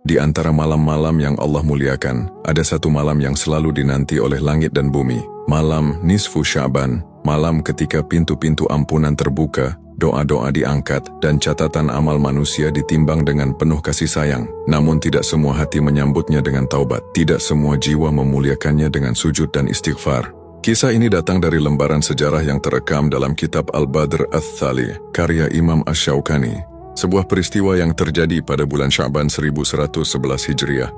Di antara malam-malam yang Allah muliakan, ada satu malam yang selalu dinanti oleh langit dan bumi. Malam Nisfu Sya'ban, malam ketika pintu-pintu ampunan terbuka, doa-doa diangkat, dan catatan amal manusia ditimbang dengan penuh kasih sayang. Namun tidak semua hati menyambutnya dengan taubat. Tidak semua jiwa memuliakannya dengan sujud dan istighfar. Kisah ini datang dari lembaran sejarah yang terekam dalam kitab Al-Badr Ats-Tsali, karya Imam Asy-Syaukani. Sebuah peristiwa yang terjadi pada bulan Sya'ban 1111 Hijriah.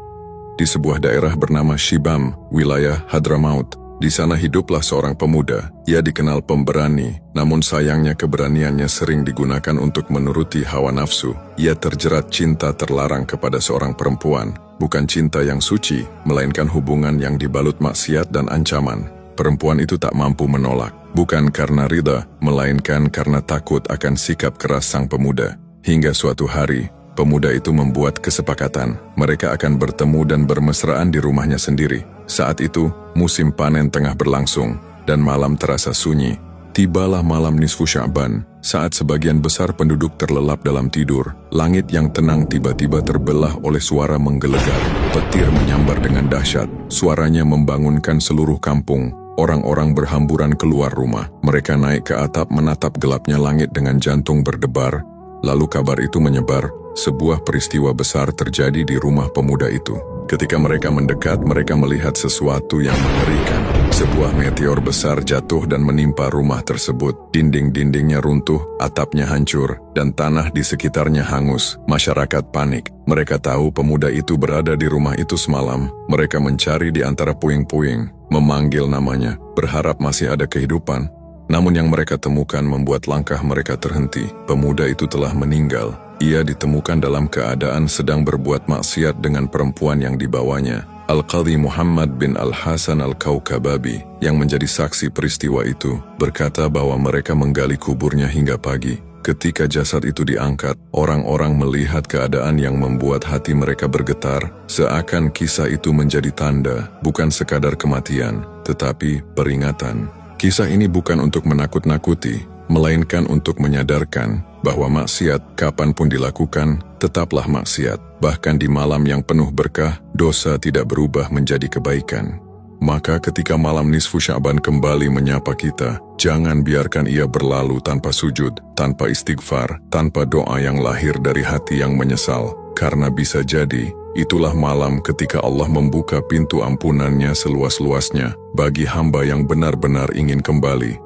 Di sebuah daerah bernama Shibam, wilayah Hadramaut. Di sana hiduplah seorang pemuda. Ia dikenal pemberani, namun sayangnya keberaniannya sering digunakan untuk menuruti hawa nafsu. Ia terjerat cinta terlarang kepada seorang perempuan. Bukan cinta yang suci, melainkan hubungan yang dibalut maksiat dan ancaman. Perempuan itu tak mampu menolak, bukan karena ridha, melainkan karena takut akan sikap keras sang pemuda. Hingga suatu hari, pemuda itu membuat kesepakatan. Mereka akan bertemu dan bermesraan di rumahnya sendiri. Saat itu, musim panen tengah berlangsung, dan malam terasa sunyi. Tibalah malam Nisfu Sya'ban, saat sebagian besar penduduk terlelap dalam tidur. Langit yang tenang tiba-tiba terbelah oleh suara menggelegar. Petir menyambar dengan dahsyat. Suaranya membangunkan seluruh kampung. Orang-orang berhamburan keluar rumah. Mereka naik ke atap menatap gelapnya langit dengan jantung berdebar. Lalu kabar itu menyebar, sebuah peristiwa besar terjadi di rumah pemuda itu. Ketika mereka mendekat, mereka melihat sesuatu yang mengerikan. Sebuah meteor besar jatuh dan menimpa rumah tersebut. Dinding-dindingnya runtuh, atapnya hancur, dan tanah di sekitarnya hangus. Masyarakat panik. Mereka tahu pemuda itu berada di rumah itu semalam. Mereka mencari di antara puing-puing, memanggil namanya, berharap masih ada kehidupan. Namun yang mereka temukan membuat langkah mereka terhenti. Pemuda itu telah meninggal. Ia ditemukan dalam keadaan sedang berbuat maksiat dengan perempuan yang dibawanya. Al-Qadhi Muhammad bin Al-Hasan Al-Kaukababi, yang menjadi saksi peristiwa itu, berkata bahwa mereka menggali kuburnya hingga pagi. Ketika jasad itu diangkat, orang-orang melihat keadaan yang membuat hati mereka bergetar, seakan kisah itu menjadi tanda, bukan sekadar kematian, tetapi peringatan. Kisah ini bukan untuk menakut-nakuti, melainkan untuk menyadarkan bahwa maksiat kapanpun dilakukan, tetaplah maksiat. Bahkan di malam yang penuh berkah, dosa tidak berubah menjadi kebaikan. Maka ketika malam Nisfu Sya'ban kembali menyapa kita, jangan biarkan ia berlalu tanpa sujud, tanpa istighfar, tanpa doa yang lahir dari hati yang menyesal. Karena bisa jadi, itulah malam ketika Allah membuka pintu ampunannya seluas-luasnya bagi hamba yang benar-benar ingin kembali